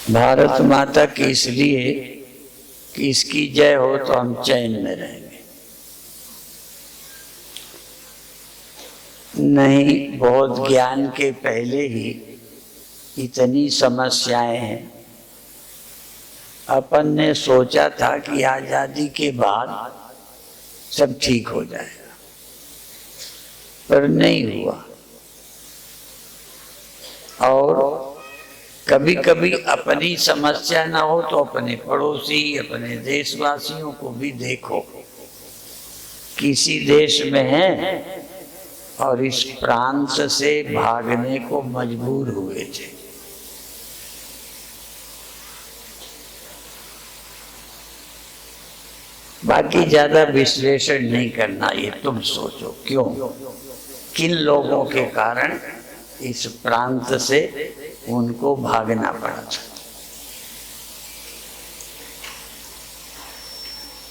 भारत माता की इसलिए कि इसकी जय हो तो हम चैन में रहेंगे, नहीं बहुत ज्ञान के पहले ही इतनी समस्याएं हैं। अपन ने सोचा था कि आजादी के बाद सब ठीक हो जाएगा, पर नहीं हुआ। और कभी कभी अपनी समस्या ना हो तो अपने पड़ोसी, अपने देशवासियों को भी देखो, किसी देश में हैं और इस प्रांत से भागने को मजबूर हुए थे। बाकी ज्यादा विश्लेषण नहीं करना, ये तुम सोचो क्यों, किन लोगों के कारण इस प्रांत से उनको भागना पड़ा था।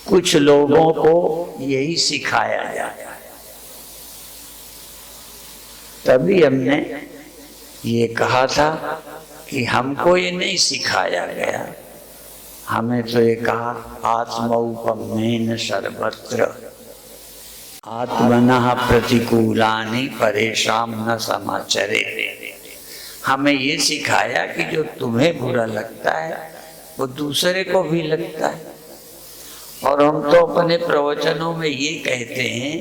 कुछ लोगों को यही सिखाया गया, तभी हमने ये कहा था कि हमको ये नहीं सिखाया गया, हमें तो ये कहा आत्मौपमेन सर्वत्र आत्मनः प्रतिकूलानि परेशान न समाचरे। हमें ये सिखाया कि जो तुम्हें बुरा लगता है वो दूसरे को भी लगता है। और हम तो अपने प्रवचनों में ये कहते हैं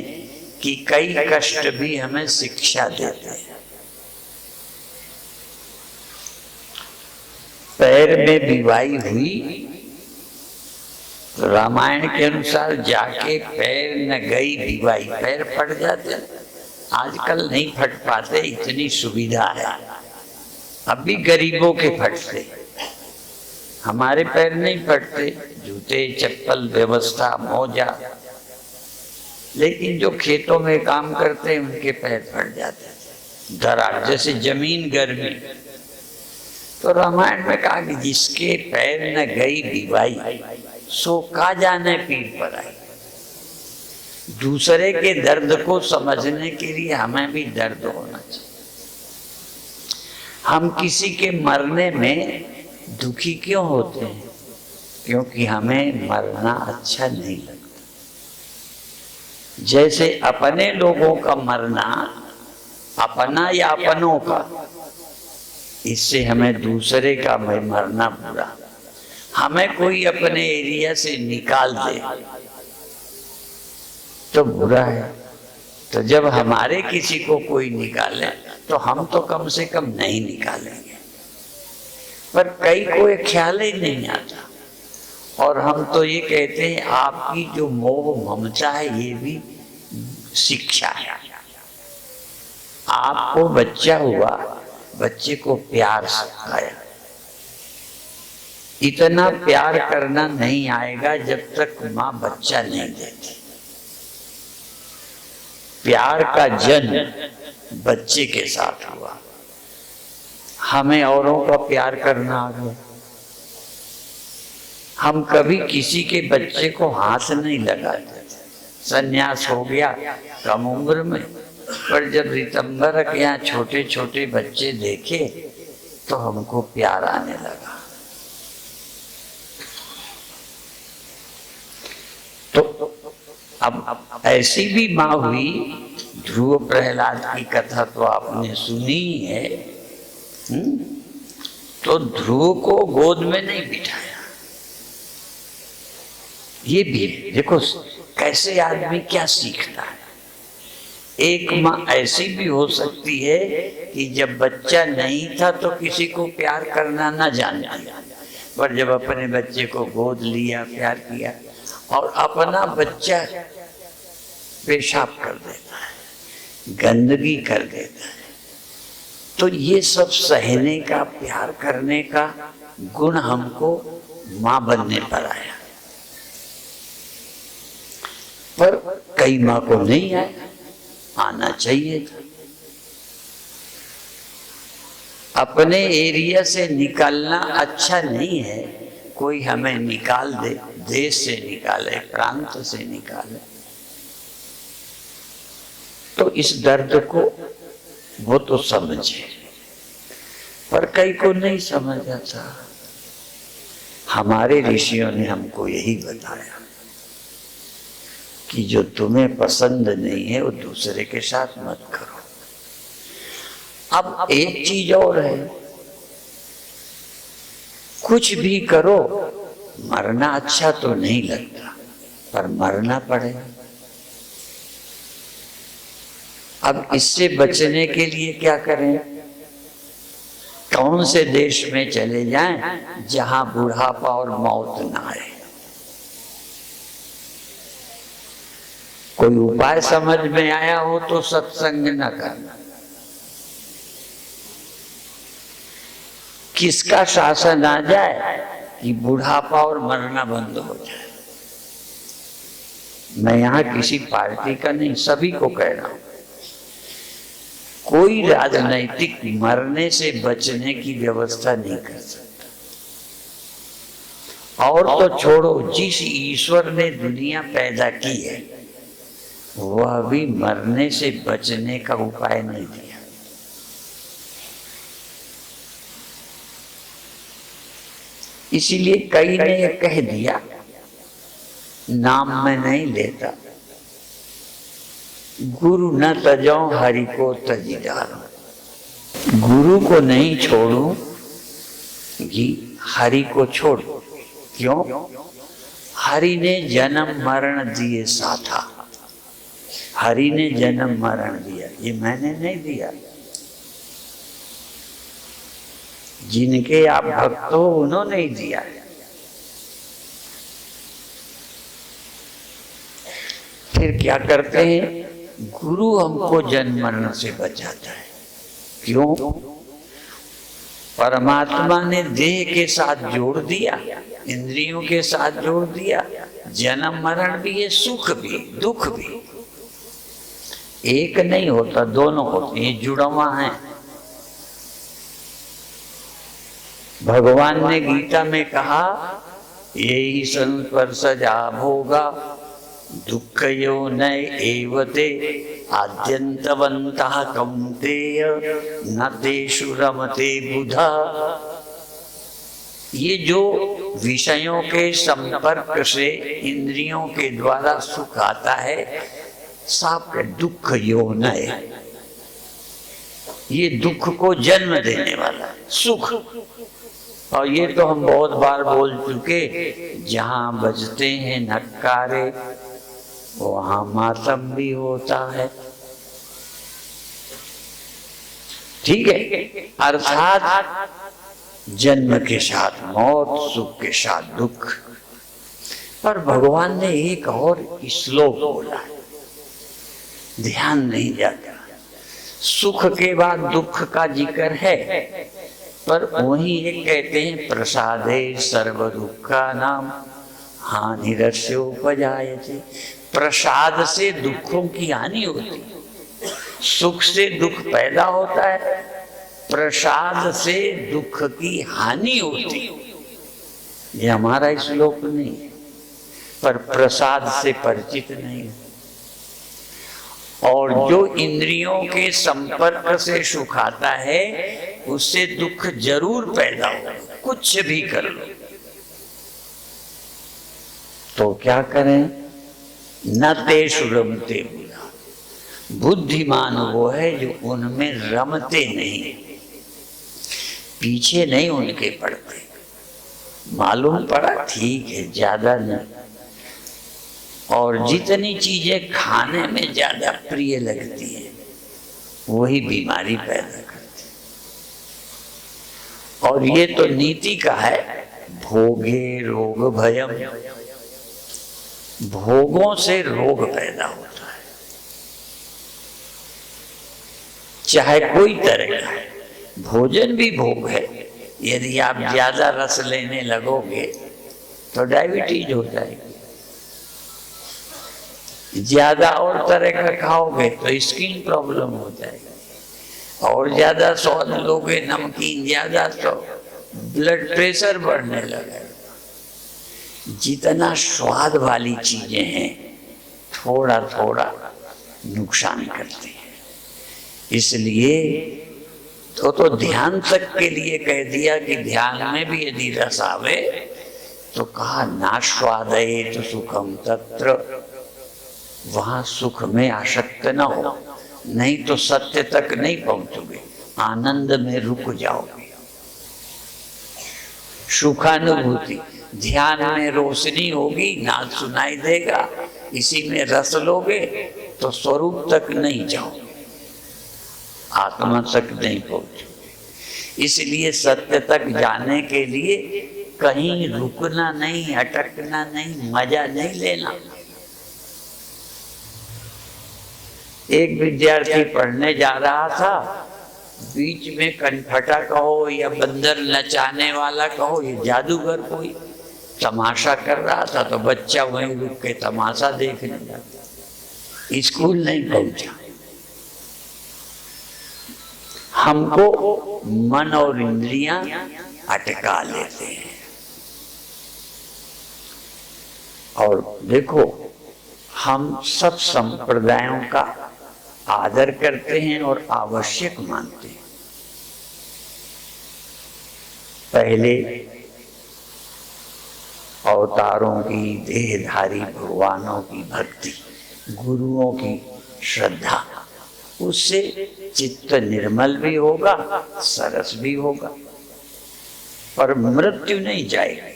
कि कई कष्ट भी हमें शिक्षा देते हैं। पैर में बीमारी हुई तो रामायण के अनुसार जाके पैर न गई बीमारी, पैर फट जाते, आजकल नहीं फट पाते, इतनी सुविधा है। अभी गरीबों के फटते, हमारे पैर नहीं फटते, जूते चप्पल व्यवस्था मोजा, लेकिन जो खेतों में काम करते हैं उनके पैर फट जाते, दरार जैसे जमीन गर्मी। तो रामायण में कहा कि जिसके पैर न गई बीवाई सो का जाने पीर पर आई। दूसरे के दर्द को समझने के लिए हमें भी दर्द होना चाहिए। हम किसी के मरने में दुखी क्यों होते हैं? क्योंकि हमें मरना अच्छा नहीं लगता। जैसे अपने लोगों का मरना, अपना या अपनों का, इससे हमें दूसरे का मरना बुरा। हमें कोई अपने एरिया से निकाल दे तो बुरा है, तो जब हमारे किसी को कोई निकाले तो हम तो कम से कम नहीं निकालेंगे। पर कई को ये ख्याल ही नहीं आता, और हम तो ये कहते हैं आपकी जो मोह ममता है ये भी शिक्षा है। आपको बच्चा हुआ, बच्चे को प्यार सिखाया, इतना प्यार करना नहीं आएगा जब तक माँ बच्चा नहीं देती। प्यार का जन्म बच्चे के साथ हुआ। हमें औरों का प्यार करना आ गया। हम कभी किसी के बच्चे को हाथ नहीं लगाते। संन्यास हो गया कम उम्र में, पर जब रितंबर के यहाँ छोटे छोटे बच्चे देखे तो हमको प्यार आने लगा। तो अब ऐसी भी माँ हुई, ध्रुव प्रहलाद की कथा तो आपने सुनी है। तो ध्रुव को गोद में नहीं बिठाया। ये भी देखो कैसे आदमी क्या सीखता है। एक माँ ऐसी भी हो सकती है कि जब बच्चा नहीं था तो किसी को प्यार करना ना जानती, पर जब अपने बच्चे को गोद लिया, प्यार किया, और अपना बच्चा पेशाब कर देता है, गंदगी कर देता है, तो ये सब सहने का, प्यार करने का गुण हमको माँ बनने पर आया। पर कई माँ को नहीं आया, आना चाहिए था। अपने एरिया से निकालना अच्छा नहीं है। कोई हमें निकाल दे, देश से निकाले, प्रांत से निकाले, इस दर्द को वो तो समझे, पर कई को नहीं समझ आता। हमारे ऋषियों ने हमको यही बताया कि जो तुम्हें पसंद नहीं है वो दूसरे के साथ मत करो। अब एक चीज और है, कुछ भी करो मरना अच्छा तो नहीं लगता, पर मरना पड़ेगा। अब इससे बचने के लिए क्या करें? कौन से देश में चले जाएं जहां बुढ़ापा और मौत ना आए? कोई उपाय समझ में आया हो तो सत्संग न करना। किसका शासन आ जाए कि बुढ़ापा और मरना बंद हो जाए? मैं यहां किसी पार्टी का नहीं, सभी को कह रहा हूं। कोई राजनैतिक मरने से बचने की व्यवस्था नहीं कर सकता। और तो छोड़ो, जिस ईश्वर ने दुनिया पैदा की है वह भी मरने से बचने का उपाय नहीं दिया। इसीलिए कई ने यह कह दिया, नाम मैं नहीं लेता, गुरु न तजो हरि को तजी डालो। गुरु को नहीं छोड़ूंगी, हरि को छोड़ो। क्यों? हरि ने जन्म मरण दिए साथा। हरि ने जन्म मरण दिया, ये मैंने नहीं दिया। जिनके आप भक्त हो उन्होंने ही दिया। फिर क्या करते हैं? गुरु हमको जन्म मरण से बचाता है। क्यों? परमात्मा ने देह के साथ जोड़ दिया, इंद्रियों के साथ जोड़ दिया। जन्म मरण भी है, सुख भी दुख भी। एक नहीं होता, दोनों होते हैं, जुड़वा है। भगवान ने गीता में कहा, यही संस्पर्शजा भोगा दुःखयो नय एवते आद्यन्तवन्तः कौन्तेय न तेषु रमते बुधा। ये जो विषयों के संपर्क से इंद्रियों के द्वारा सुख आता है, साफ दुख यौन है। ये दुख को जन्म देने वाला सुख। और ये तो हम बहुत बार बोल चुके, जहां बजते हैं नक्कारे वहां मातम भी होता है। ठीक है? अर्थात जन्म के साथ मौत, सुख के साथ दुख। पर भगवान ने एक और श्लोक बोला, ध्यान नहीं जाता। सुख के बाद दुख का जिक्र है, पर वही एक कहते हैं, प्रसादे सर्व दुखा नाम हानिरस्योपजायते। प्रसाद से दुखों की हानि होती, सुख से दुख पैदा होता है, प्रसाद से दुख की हानि होती। ये हमारा श्लोक नहीं है, पर प्रसाद से परिचित नहीं है। और जो इंद्रियों के संपर्क से सुख आता है उससे दुख जरूर पैदा हो, कुछ भी कर लो। तो क्या करें? न तेषु रमते बुधा। बुद्धिमान वो है जो उनमें रमते नहीं, पीछे नहीं उनके पड़ते। मालूम पड़ा, ठीक है, ज्यादा नहीं। और जितनी चीजें खाने में ज्यादा प्रिय लगती है वही बीमारी पैदा करती। और ये तो नीति का है, भोगे रोग भयम। भोगों से रोग पैदा होता है, चाहे कोई तरह का है। भोजन भी भोग है। यदि आप ज्यादा रस लेने लगोगे तो डायबिटीज हो जाएगी। ज्यादा और तरह का खाओगे तो स्किन प्रॉब्लम हो जाएगी। और ज्यादा स्वाद लोगे, नमकीन ज्यादा, तो ब्लड प्रेशर बढ़ने लगेगा। जितना स्वाद वाली चीजें हैं थोड़ा थोड़ा नुकसान करती हैं। इसलिए तो ध्यान तक के लिए कह दिया कि ध्यान में भी यदि रस आवे तो कहा नाश्वादये तो सुखम तत्र, वहां सुख में आसक्त न हो, नहीं तो सत्य तक नहीं पहुंचोगे, आनंद में रुक जाओगे। सुखानुभूति, ध्यान में रोशनी होगी, नाद सुनाई देगा, इसी में रस लोगे तो स्वरूप तक नहीं जाओगे, आत्मा तक नहीं पहुंचोगे। इसलिए सत्य तक जाने के लिए कहीं रुकना नहीं, अटकना नहीं, मजा नहीं लेना। एक विद्यार्थी पढ़ने जा रहा था, बीच में कनफटा कहो या बंदर नचाने वाला कहो, ये जादूगर कोई तमाशा कर रहा था, तो बच्चा वहीं रुक के तमाशा देखने लगा, स्कूल नहीं पहुंचा। हमको मन और इंद्रियां अटका लेते हैं। और देखो, हम सब संप्रदायों का आदर करते हैं और आवश्यक मानते हैं। पहले अवतारों की, देहधारी भगवानों की भक्ति, गुरुओं की श्रद्धा, उससे चित्त निर्मल भी होगा, सरस भी होगा, पर मृत्यु नहीं जाएगी।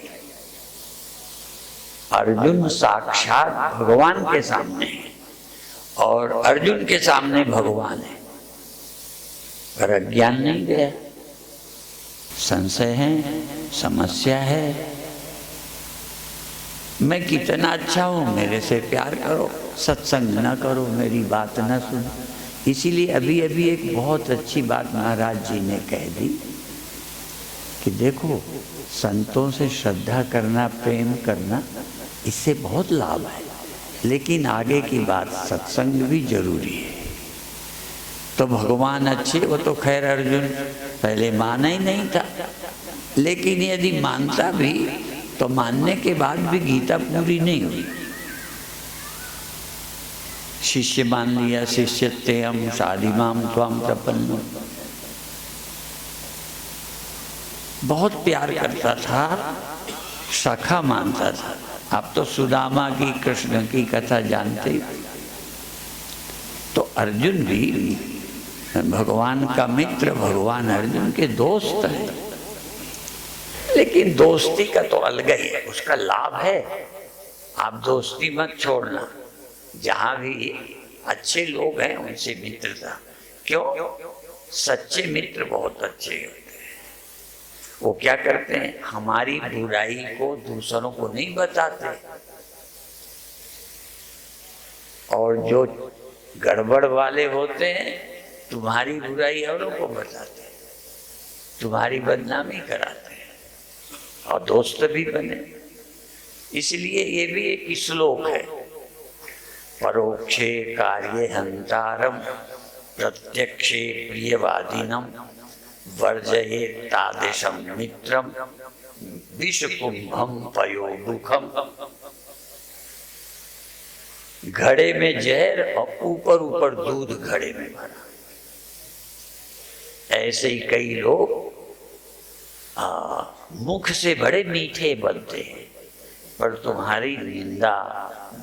अर्जुन साक्षात भगवान के सामने है और अर्जुन के सामने भगवान है, पर अज्ञान नहीं गया, संशय है, समस्या है। मैं कितना अच्छा हूं, मेरे से प्यार करो, सत्संग न करो, मेरी बात न सुनो। इसीलिए अभी अभी एक बहुत अच्छी बात महाराज जी ने कह दी कि देखो, संतों से श्रद्धा करना, प्रेम करना, इससे बहुत लाभ है, लेकिन आगे की बात सत्संग भी जरूरी है। तो भगवान अच्छे, वो तो खैर अर्जुन पहले माना ही नहीं था, लेकिन यदि मानता भी तो मानने के बाद भी गीता पूरी नहीं हुई। शिष्य मान लिया, शिष्यते हम शादिमाम त्वाम प्रपन्नो, बहुत प्यार करता था, सखा मानता था। आप तो सुदामा की, कृष्ण की कथा जानते ही। तो अर्जुन भी भगवान का मित्र, भगवान अर्जुन के दोस्त है, लेकिन दोस्ती का तो अलग ही है, उसका लाभ है। आप दोस्ती मत छोड़ना, जहां भी अच्छे लोग हैं उनसे मित्रता। क्यों? सच्चे मित्र बहुत अच्छे होते हैं। वो क्या करते हैं, हमारी बुराई को दूसरों को नहीं बताते, और जो गड़बड़ वाले होते हैं तुम्हारी बुराई औरों को बताते हैं, तुम्हारी बदनामी कराते हैं, और दोस्त भी बने। इसलिए ये भी एक श्लोक है, परोक्षे कार्ये हंतारम प्रत्यक्षे प्रियवादिनम वर्जये तादृशम मित्रम विषकुंभम पयोमुखम। घड़े में जहर और ऊपर ऊपर दूध घड़े में भरा। ऐसे ही कई लोग मुख से बड़े मीठे बनते हैं, पर तुम्हारी निंदा,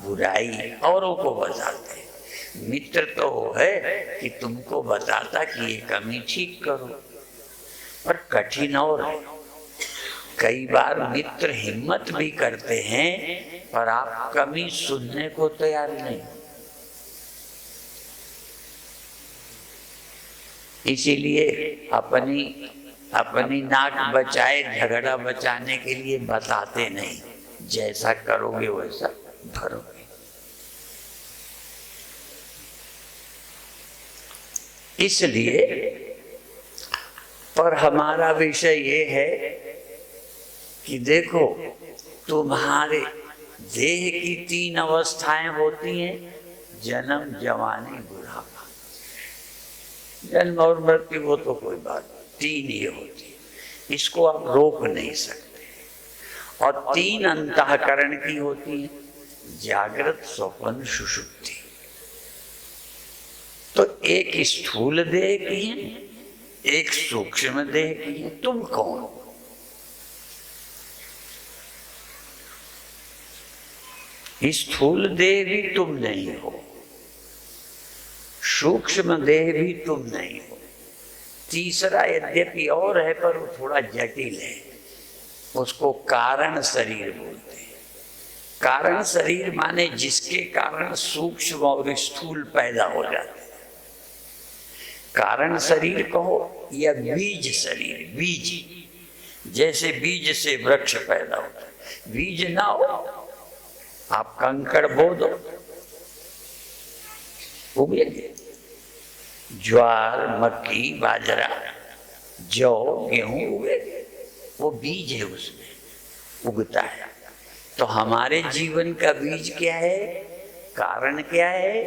बुराई औरों को बताते हैं। मित्र तो वो है कि तुमको बताता कि ये कमी ठीक करो, पर कठिन और है। कई बार मित्र हिम्मत भी करते हैं, पर आप कमी सुनने को तैयार नहीं। इसीलिए अपनी नाक बचाए, झगड़ा बचाने के लिए बताते नहीं, जैसा करोगे वैसा भरोगे। इसलिए पर हमारा विषय ये है कि देखो, तुम्हारे देह की 3 अवस्थाएं होती हैं, जन्म, जवानी, बुढ़ापा। जन्म और मृत्यु वो तो कोई बात, 3 ही होती है, इसको आप रोक नहीं सकते। और 3 अंतःकरण की होती है, जागृत, स्वप्न, सुषुप्ति। तो एक स्थूल देह की है, एक सूक्ष्म देह की है। तुम कौन हो? स्थूल देह भी तुम नहीं हो, सूक्ष्म देह भी तुम नहीं हो। तीसरा यद्यपि और है पर वो थोड़ा जटिल है, उसको कारण शरीर बोलते हैं। कारण शरीर माने जिसके कारण सूक्ष्म और स्थूल पैदा हो जाते हैं। कारण शरीर कहो या बीज शरीर। बीज जैसे बीज से वृक्ष पैदा होता है, बीज ना हो आप कंकड़ बो दो, उगेंगे। ज्वार, मक्की, बाजरा, जौ, गेहूं उगेंगे, वो बीज है, उसमें उगता है। तो हमारे जीवन का बीज क्या है? कारण क्या है?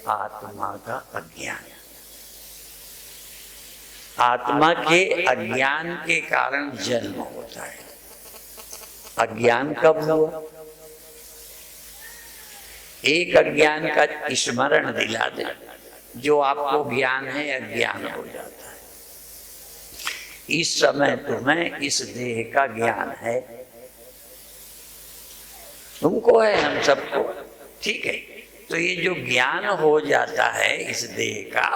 आत्मा का अज्ञान। आत्मा के अज्ञान के कारण जन्म होता है। अज्ञान कब हुआ? एक अज्ञान का स्मरण दिला दे, जो आपको ज्ञान है अज्ञान हो जाता है। इस समय तुम्हें इस देह का ज्ञान है, तुमको है, हम सबको, ठीक है। तो ये जो ज्ञान हो जाता है इस देह का,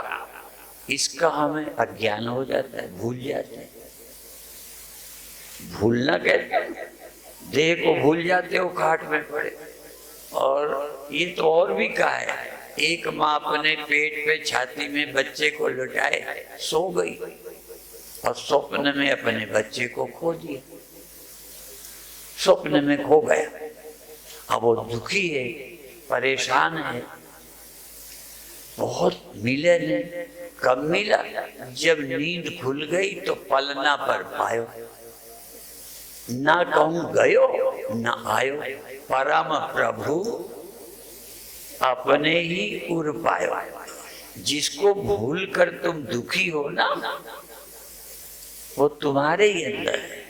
इसका हमें अज्ञान हो जाता है, भूल जाते हैं। भूलना कहते हैं, देह को भूल जाते हो खाट में पड़े। और ये तो और भी कहा है, एक माँ अपने पेट पे छाती में बच्चे को लुटाए सो गई और स्वप्न में अपने बच्चे को खो दिया। स्वप्न में खो गया, अब वो दुखी है, परेशान है, बहुत मिले नहीं। कब मिला? जब नींद खुल गई तो पलना पर पायो, ना कहूं गयो ना आयो, परम प्रभु अपने ही उर पायो। जिसको भूल कर तुम दुखी हो ना, वो तुम्हारे ही अंदर है।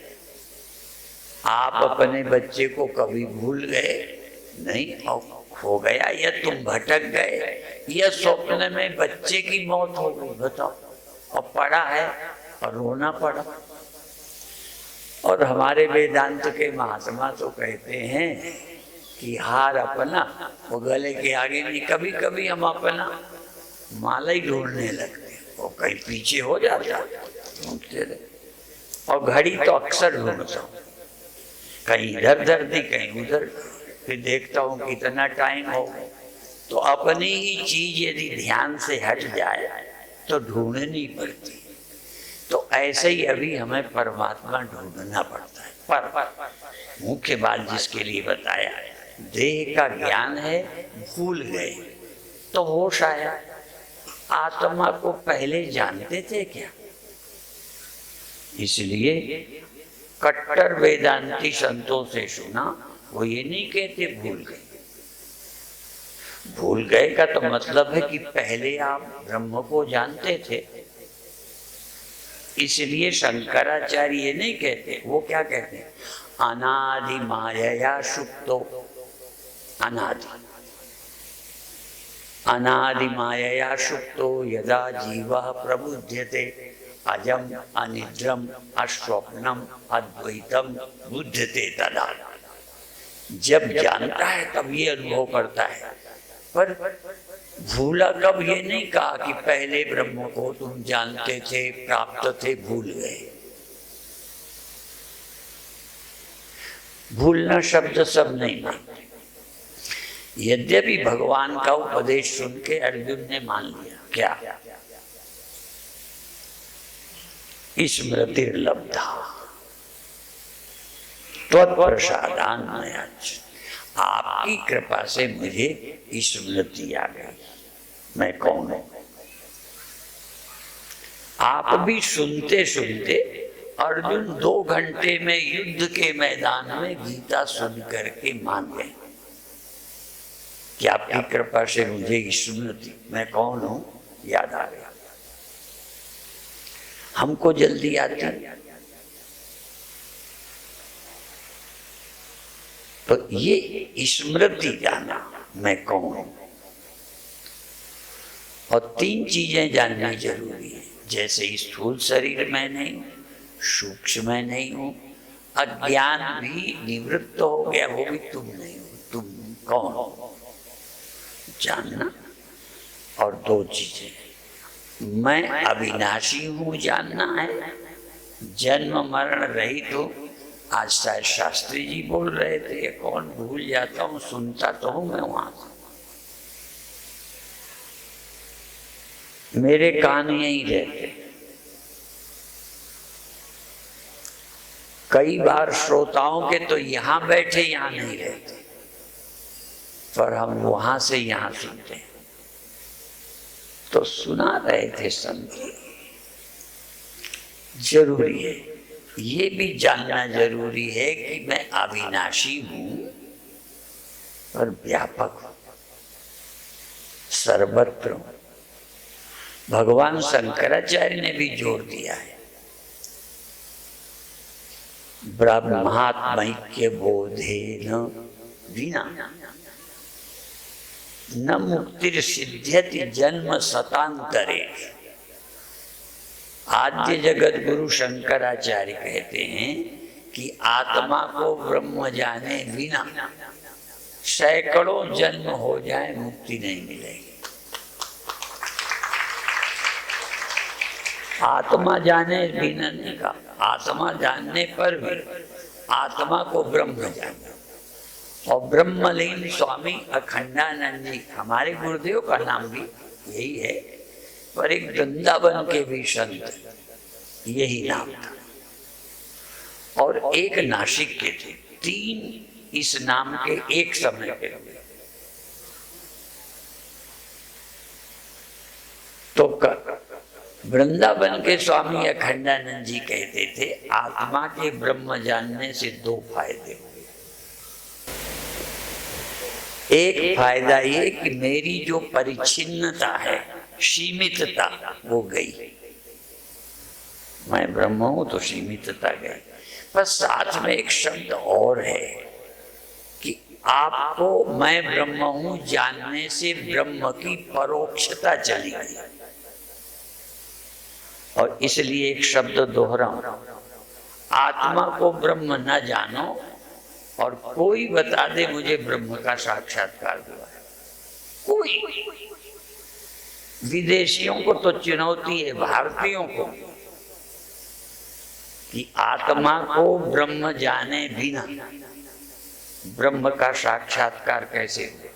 आप अपने बच्चे को कभी भूल गए नहीं, और खो गया, या तुम भटक गए, या स्वप्न में बच्चे की मौत हो गई, बताओ, और पड़ा है और रोना पड़ा। और हमारे वेदांत के महात्मा तो कहते हैं कि हार अपना वो गले के आगे नहीं। कभी कभी हम अपना माला ही ढूंढने लगते, वो कहीं पीछे हो जाता, ढूंढते रहे। और घड़ी तो अक्सर ढूंढता हूँ, कहीं इधर धरती कहीं उधर, फिर देखता हूँ कितना टाइम हो। तो अपनी ही चीज यदि ध्यान से हट जाए तो ढूंढनी पड़ती। तो ऐसे ही अभी हमें परमात्मा ढूंढना पड़ता है। पर मुख्य बात जिसके लिए बताया, देह का ज्ञान है, भूल गए तो होश आया। आत्मा को पहले जानते थे क्या? इसलिए कट्टर वेदांती संतों से सुना, वो ये नहीं कहते भूल गए। भूल गए का तो मतलब है कि पहले आप ब्रह्म को जानते थे। इसलिए शंकराचार्य ये नहीं कहते, वो क्या कहते हैं? अनादि मायया सुप्तो, अनादि अनादि मायया सुप्तो यदा जीवः प्रबुध्यते अजम अनिद्रम अस्वप्नम अद्वैतम बुध्यते तदा। जब जानता है तब ये अनुभव करता है। पर भूला कब? ये नहीं कहा कि पहले ब्रह्म को तुम जानते थे, प्राप्त थे, भूल गए। भूलना शब्द सब नहीं मानते। यद्यपि भगवान का उपदेश सुन के अर्जुन ने मान लिया, क्या? स्मृतिर्लब्धा त्वत्प्रसादान्मयाच्च, आपकी कृपा से मुझे स्मृति आ गई, मैं कौन हूं। आप भी सुनते सुनते अर्जुन 2 घंटे में युद्ध के मैदान में गीता सुन करके मान गए कि आपकी कृपा से मुझे स्मृति, मैं कौन हूं, याद आ गया। हमको जल्दी आती, तो ये स्मृति जाना मैं कौन हूं। और तीन चीजें जाननी जरूरी है, जैसे स्थूल शरीर में नहीं हूं, सूक्ष्म में नहीं हूं, अज्ञान भी निवृत्त हो गया, वो भी तुम नहीं हो। तुम कौन हो जानना। और दो चीजें, मैं अविनाशी हूं जानना है, जन्म मरण रहित हूं। आज शायद शास्त्री जी बोल रहे थे, कौन भूल जाता हूं, सुनता तो हूं मैं वहां से, मेरे कान यहीं रहते। कई बार श्रोताओं के तो यहां बैठे यहां नहीं रहते, पर हम वहां से यहां सुनते हैं। तो सुना रहे थे संत, जरूरी है, ये भी जानना जरूरी है कि मैं अविनाशी हूं और व्यापक हूं, सर्वत्र हूं। भगवान शंकराचार्य ने भी जोर दिया है, ब्रह्मात्मैक्य बोधेन विना न मुक्तिर सिद्ध्यति जन्म शतांतरे। आद्य जगत गुरु शंकराचार्य कहते हैं कि आत्मा को ब्रह्म जाने बिना सैकड़ों जन्म हो जाए मुक्ति नहीं मिलेगी। आत्मा जाने बिना नहीं कहा, आत्मा जानने पर भी आत्मा को ब्रह्म जाना। और ब्रह्मलीन स्वामी अखंडानंद जी, हमारे गुरुदेव का नाम भी यही है, पर एक वृंदावन के भी संत यही नाम था, और एक नासिक के थे। तीन इस नाम के एक समय के थे। तो वृंदावन के स्वामी अखंडानंद जी कहते थे, आत्मा के ब्रह्म जानने से दो फायदे हुए। एक फायदा ये कि मेरी जो परिच्छिन्नता है, सीमितता, वो गई। मैं ब्रह्म हूं तो सीमितता गई। पर साथ में एक शब्द और है कि आपको मैं ब्रह्म हूं जानने से ब्रह्म की परोक्षता चली गई। और इसलिए एक शब्द दोहराऊं, आत्मा को ब्रह्म न जानो और कोई बता दे मुझे ब्रह्म का साक्षात्कार हुआ है, कोई। विदेशियों को तो चुनौती है, भारतीयों को, कि आत्मा को ब्रह्म जाने बिना ब्रह्म का साक्षात्कार कैसे हो।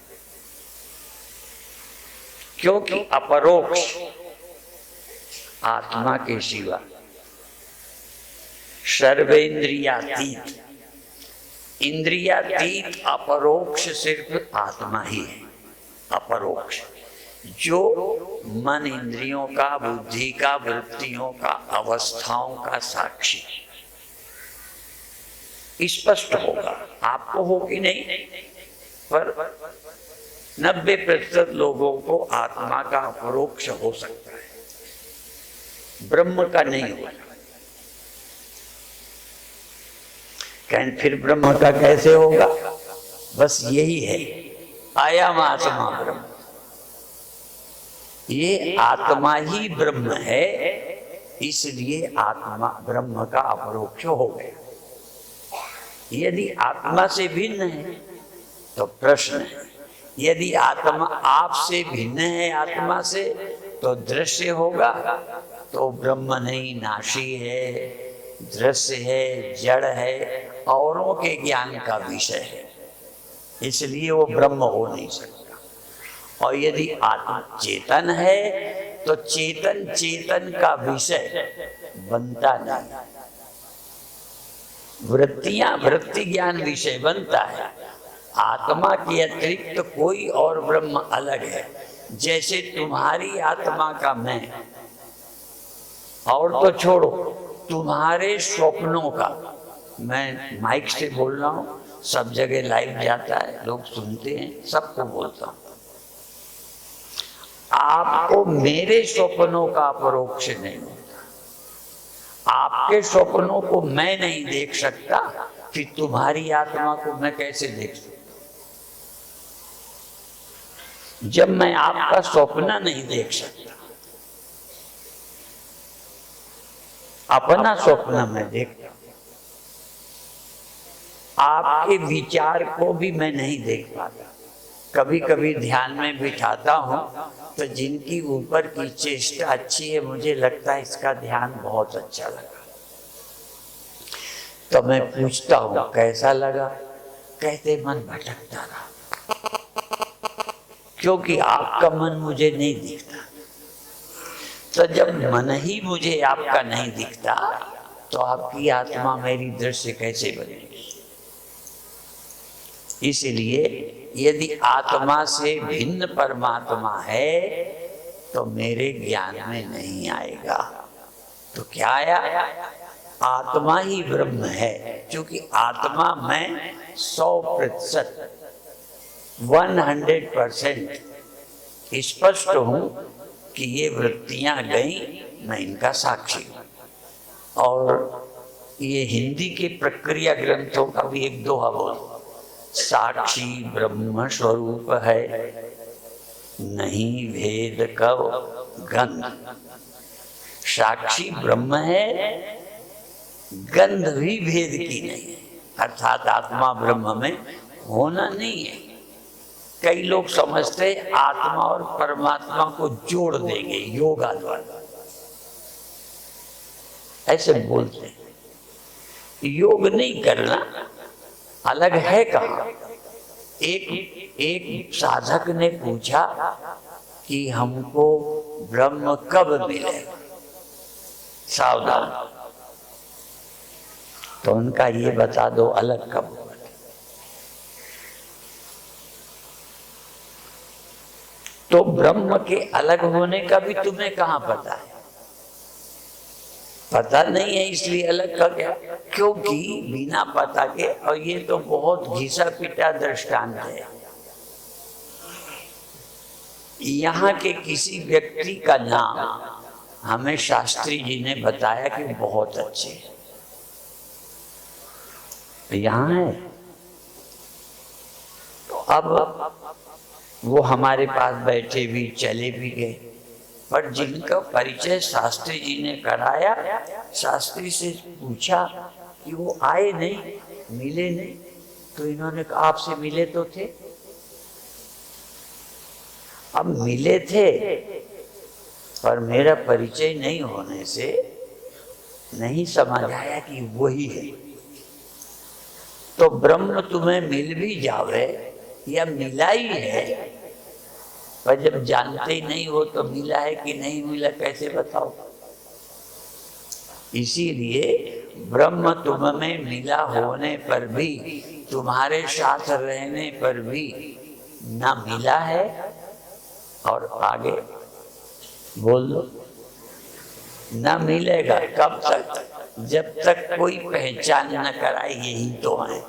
क्योंकि अपरोक्ष आत्मा के सिवा सर्वेंद्रियातीत, इंद्रियातीत अपरोक्ष सिर्फ आत्मा ही है। अपरोक्ष जो मन इंद्रियों का, बुद्धि का, वृत्तियों का, अवस्थाओं का साक्षी स्पष्ट होगा। आपको हो कि नहीं, पर 90% लोगों को आत्मा का अपरोक्ष हो सकता है, ब्रह्म का नहीं होगा। कहें फिर ब्रह्म का कैसे होगा? बस यही है, आयाम आत्मा ब्रह्म। ये आत्मा ही ब्रह्म है, इसलिए आत्मा ब्रह्म का अपरोक्ष हो गया। यदि आत्मा से भिन्न है तो प्रश्न है, यदि आत्मा आपसे भिन्न है आत्मा से तो दृश्य होगा, तो ब्रह्म नहीं, नाशी है, दृश्य है, जड़ है, औरों के ज्ञान का विषय है, इसलिए वो ब्रह्म हो नहीं सकता। और यदि आत्मा चेतन है तो चेतन चेतन का विषय बनता नहीं। वृत्तियां वृत्ति ज्ञान विषय बनता है। आत्मा के अतिरिक्त तो कोई और ब्रह्म अलग है। जैसे तुम्हारी आत्मा का मैं, और तो छोड़ो, तुम्हारे स्वप्नों का, मैं माइक से बोल रहा हूं, सब जगह लाइव जाता है, लोग सुनते हैं, सबको बोलता हूं। आपको मेरे स्वप्नों का अपरोक्ष नहीं होता। आपके स्वप्नों को मैं नहीं देख सकता, फिर तुम्हारी आत्मा को मैं कैसे देख सकता? जब मैं आपका स्वप्न नहीं देख सकता, अपना स्वप्न मैं देखता हूं, आपके विचार को भी मैं नहीं देख पाता। कभी कभी ध्यान में बिठाता हूं तो जिनकी ऊपर की चेष्टा अच्छी है, मुझे लगता है इसका ध्यान बहुत अच्छा लगा, तो मैं पूछता हूं कैसा लगा, कहते मन भटकता रहा, क्योंकि आपका मन मुझे नहीं दिखता। तो जब मन ही मुझे आपका नहीं दिखता तो आपकी आत्मा मेरी दृश्य कैसे बनेगी? इसलिए यदि आत्मा से भिन्न परमात्मा है तो मेरे ज्ञान में नहीं आएगा। तो क्या आया? आत्मा ही ब्रह्म है, क्योंकि आत्मा में 100% 100% स्पष्ट हूं कि ये वृत्तियां गई, मैं इनका साक्षी हूं। और ये हिंदी के प्रक्रिया ग्रंथों का भी एक दोहा बोल, साक्षी ब्रह्म स्वरूप है, नहीं भेद कव गंध। साक्षी ब्रह्म है, गंध भी भेद की नहीं है, अर्थात आत्मा ब्रह्म में होना नहीं है। कई लोग समझते आत्मा और परमात्मा को जोड़ देंगे योगा द्वारा, ऐसे बोलते हैं। योग नहीं करना, अलग है कहाँ? एक साधक ने पूछा कि हमको ब्रह्म कब मिलेगा, सावधान। तो उनका ये बता दो अलग कब? तो ब्रह्म के अलग होने का भी तुम्हें कहाँ पता है? पता नहीं है, इसलिए अलग का क्या? क्योंकि बिना पता के, और ये तो बहुत घिसा पिटा दृष्टांत है, यहाँ के किसी व्यक्ति का नाम हमें शास्त्री जी ने बताया कि बहुत अच्छे हैं, यहाँ है। तो अब वो हमारे पास बैठे भी, चले भी गए, पर जिनका परिचय शास्त्री जी ने कराया, शास्त्री से पूछा कि वो आए नहीं, मिले नहीं, तो इन्होंने कहा आपसे मिले तो थे। अब मिले थे, पर मेरा परिचय नहीं होने से नहीं समझ आया कि वही है। तो ब्रह्म तुम्हें मिल भी जावे या मिला ही है, पर जब जानते ही नहीं हो तो मिला है कि नहीं मिला कैसे बताओ? इसीलिए ब्रह्म तुम में मिला होने पर भी, तुम्हारे साथ रहने पर भी ना मिला है, और आगे बोल दो ना मिलेगा। कब तक? जब तक कोई पहचान न कराए यही तो है।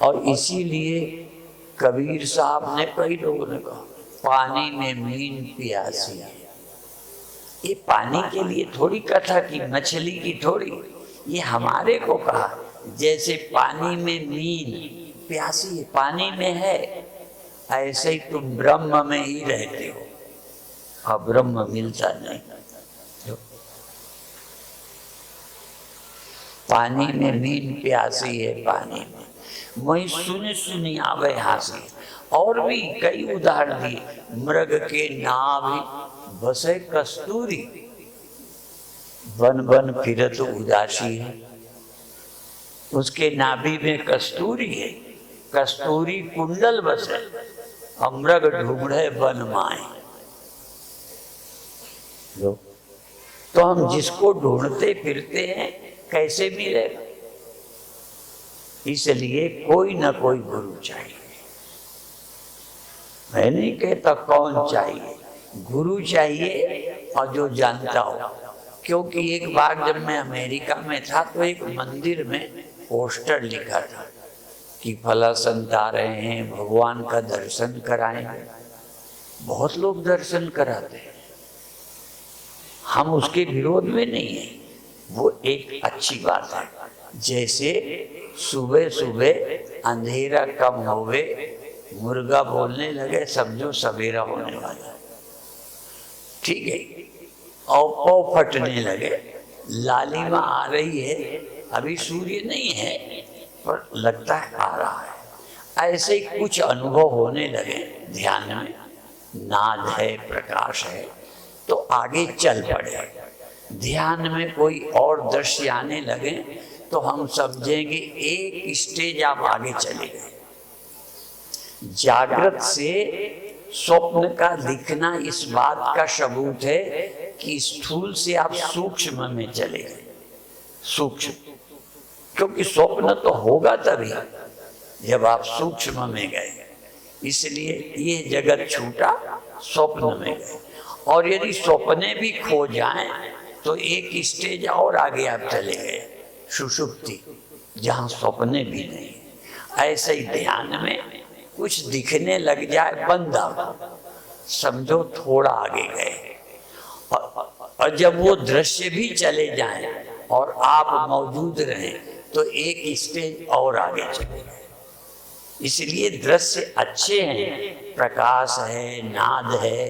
और इसीलिए कबीर साहब ने, कई लोगों ने कहा पानी में मीन प्यासी है। ये पानी के लिए थोड़ी कथा की, मछली की थोड़ी, ये हमारे को कहा। जैसे पानी में मीन प्यासी है, पानी में है, ऐसे ही तुम ब्रह्म में ही रहते हो और ब्रह्म मिलता नहीं। पानी में मीन प्यासी है, पानी में वही सुनी सुनी आवे हासी। और भी कई उदाहरण दिए, मृग के नाभि बसे कस्तूरी, बन बन फिरत उदासी है, उसके नाभि में कस्तूरी है, कस्तूरी कुंडल बसे, मृग ढूंढे वन माए। तो हम जिसको ढूंढते फिरते हैं कैसे मिलेगा? इसलिए कोई ना कोई गुरु चाहिए। मैं नहीं कहता कौन चाहिए, गुरु चाहिए और जो जानता हो। क्योंकि एक बार जब मैं अमेरिका में था तो एक मंदिर में पोस्टर लिखा था कि फला संत आ रहे हैं, भगवान का दर्शन कराएंगे। बहुत लोग दर्शन कराते हैं, हम उसके विरोध में नहीं है, वो एक अच्छी बात है। जैसे सुबह सुबह अंधेरा कम होवे, मुर्गा बोलने लगे, समझो सवेरा होने वाला, ठीक है। और पौ फटने लगे, लालिमा आ रही है, अभी सूर्य नहीं है पर लगता है आ रहा है। ऐसे ही कुछ अनुभव होने लगे ध्यान में, नाद है, प्रकाश है, तो आगे चल पड़े। ध्यान में कोई और दृश्य आने लगे तो हम समझेंगे एक स्टेज आप आगे चले गए। जागृत से स्वप्न का दिखना इस बात का सबूत है कि स्थूल से आप सूक्ष्म में चले गए। सूक्ष्म, क्योंकि स्वप्न तो होगा तभी जब आप सूक्ष्म में गए, इसलिए ये जगत छूटा, स्वप्न में गए। और यदि स्वप्ने भी खो जाएं तो एक स्टेज और आगे आप चले गए, सुषुप्ति, जहां स्वप्ने भी नहीं। ऐसे ही ध्यान में कुछ दिखने लग जाए, बंदा समझो थोड़ा आगे गए। और जब वो दृश्य भी चले जाएं और आप मौजूद रहें तो एक स्टेज और आगे चले गए। इसलिए दृश्य अच्छे हैं, प्रकाश है, नाद है,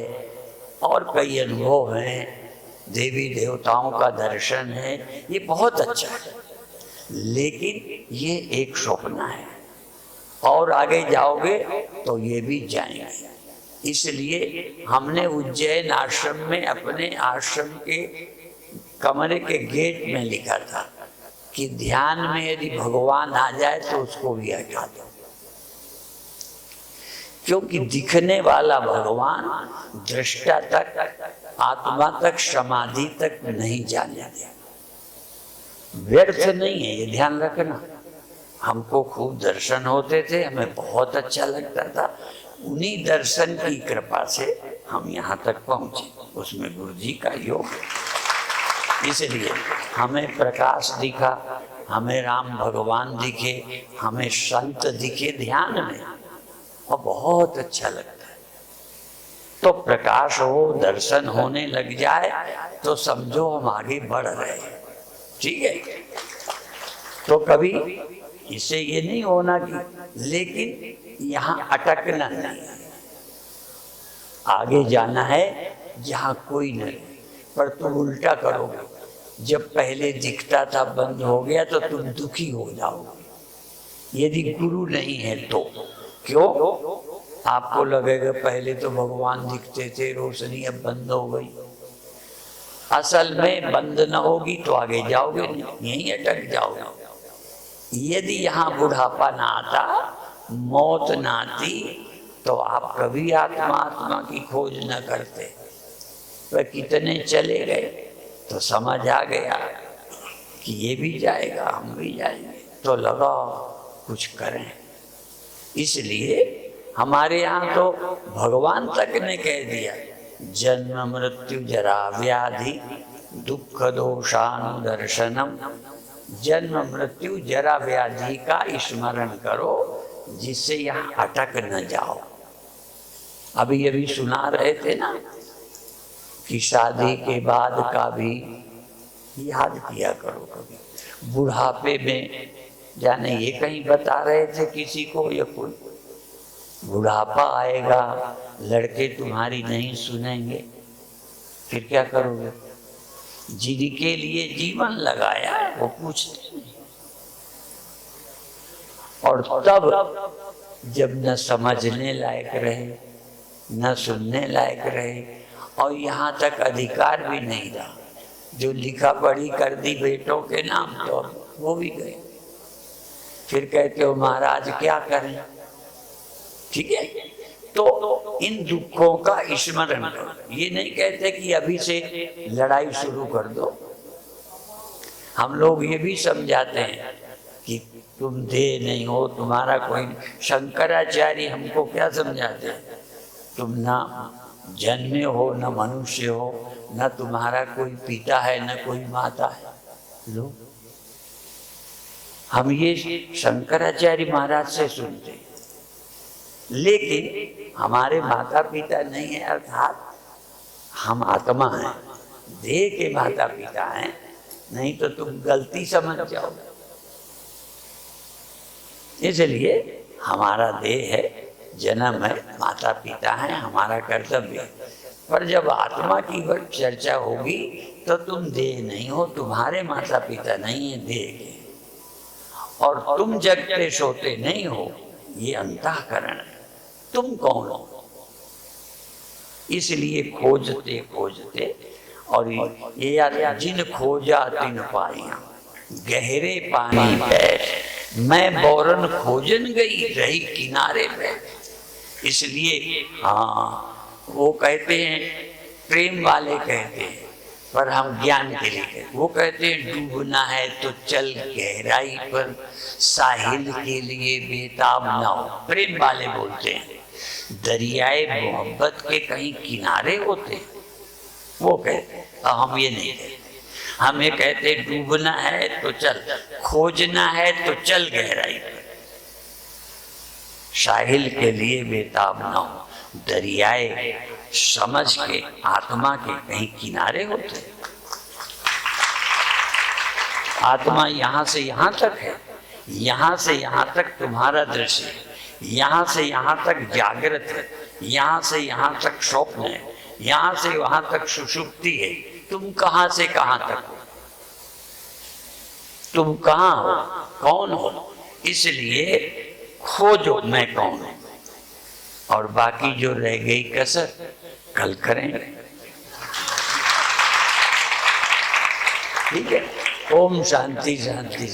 और कई अनुभव हैं, देवी देवताओं का दर्शन है, ये बहुत अच्छा है। लेकिन ये एक स्वप्न है, और आगे जाओगे तो ये भी जाएंगे। इसलिए हमने उज्जैन आश्रम में अपने आश्रम के कमरे के गेट में लिखा था कि ध्यान में यदि भगवान आ जाए तो उसको भी हटा दो, क्योंकि दिखने वाला भगवान दृष्टा तक, आत्मा तक, समाधि तक नहीं जाने दे। व्यर्थ नहीं है, ये ध्यान रखना। हमको खूब दर्शन होते थे, हमें बहुत अच्छा लगता था, उन्हीं दर्शन की कृपा से हम यहाँ तक पहुँचे, उसमें गुरु जी का योग है। इसलिए हमें प्रकाश दिखा, हमें राम भगवान दिखे, हमें संत दिखे ध्यान में, और बहुत अच्छा लगता है। तो प्रकाश हो, दर्शन होने लग जाए तो समझो हम आगे बढ़ रहे हैं, ठीक है। तो कभी इससे ये नहीं होना कि, लेकिन यहाँ अटकना नहीं, आगे जाना है जहाँ कोई नहीं। पर तुम उल्टा करोगे, जब पहले दिखता था बंद हो गया तो तुम दुखी हो जाओगे। यदि गुरु नहीं है तो क्यों? आपको लगेगा पहले तो भगवान दिखते थे, रोशनी अब बंद हो गई। असल में बंद न होगी तो आगे जाओगे नहीं, यहीं अटक जाओगे। यदि यहाँ बुढ़ापा ना आता, मौत ना आती, तो आप कभी आत्मा की खोज न करते। वह कितने चले गए तो समझ आ गया कि ये भी जाएगा, हम भी जाएंगे, तो लगा कुछ करें। इसलिए हमारे यहाँ तो भगवान तक ने कह दिया, जन्म मृत्यु जरा व्याधि दुख दोषानुदर्शनम। जन्म मृत्यु जरा व्याधि का स्मरण करो, जिससे यहाँ अटक न जाओ। अभी सुना रहे थे ना कि शादी के बाद का भी याद किया करो कभी। बुढ़ापे में जाने ये कहीं बता रहे थे किसी को, या कोई बुढ़ापा आएगा, लड़के तुम्हारी नहीं सुनेंगे, फिर क्या करोगे? जिनके लिए जीवन लगाया वो पूछते नहीं। और तब जब न समझने लायक रहे, न सुनने लायक रहे, और यहाँ तक अधिकार भी नहीं रहा, जो लिखा पढ़ी कर दी बेटों के नाम तो वो भी गए। फिर कहते हो महाराज क्या करें? ठीक है, तो इन दुखों का स्मरण करो। ये नहीं कहते कि अभी से लड़ाई शुरू कर दो। हम लोग ये भी समझाते हैं कि तुम देह नहीं हो, तुम्हारा कोई। शंकराचार्य हमको क्या समझाते हैं? तुम ना जन्मे हो, न मनुष्य हो, न तुम्हारा कोई पिता है, न कोई माता है। लो, हम ये शंकराचार्य महाराज से सुनते हैं। लेकिन हमारे माता पिता नहीं है, अर्थात हम आत्मा हैं, देह के माता पिता हैं, नहीं तो तुम गलती समझ जाओगे। इसलिए हमारा देह है, जन्म है, माता पिता है, हमारा कर्तव्य है। पर जब आत्मा की चर्चा होगी तो तुम देह नहीं हो, तुम्हारे माता पिता नहीं है, देह के। और तुम जगते सोते नहीं हो, ये अंतःकरण है। तुम कौन हो? इसलिए खोजते खोजते, और ये याद, जिन खोजा तिन पाइया, गहरे पानी बैठ, मैं बोरन खोजन गई, रही किनारे बैठ। इसलिए हाँ, वो कहते हैं, प्रेम वाले कहते हैं, पर हम ज्ञान के लिए कहते, वो कहते हैं डूबना है तो चल गहराई पर, साहिल के लिए बेताब ना हो। प्रेम वाले बोलते हैं दरियाए मोहब्बत के कहीं किनारे होते हैं, वो कहते हैं। हम ये नहीं कहते, हम ये कहते डूबना है तो चल, खोजना है तो चल गहराई पर, साहिल के लिए बेताब ना हो। दरियाए समझ के, आत्मा के कहीं किनारे होते हैं। आत्मा यहाँ से यहाँ तक है, यहाँ से यहाँ तक तुम्हारा दृश्य है, यहाँ से यहाँ तक जागृत है, यहाँ से यहाँ तक स्वप्न है, यहाँ से वहां तक सुषुप्ति है। तुम कहाँ से कहाँ तक हो? तुम कहाँ हो? कौन हो? इसलिए खोजो मैं कौन हूं, और बाकी जो रह गई कसर कल करेंगे। ठीक है? ओम शांति शांति।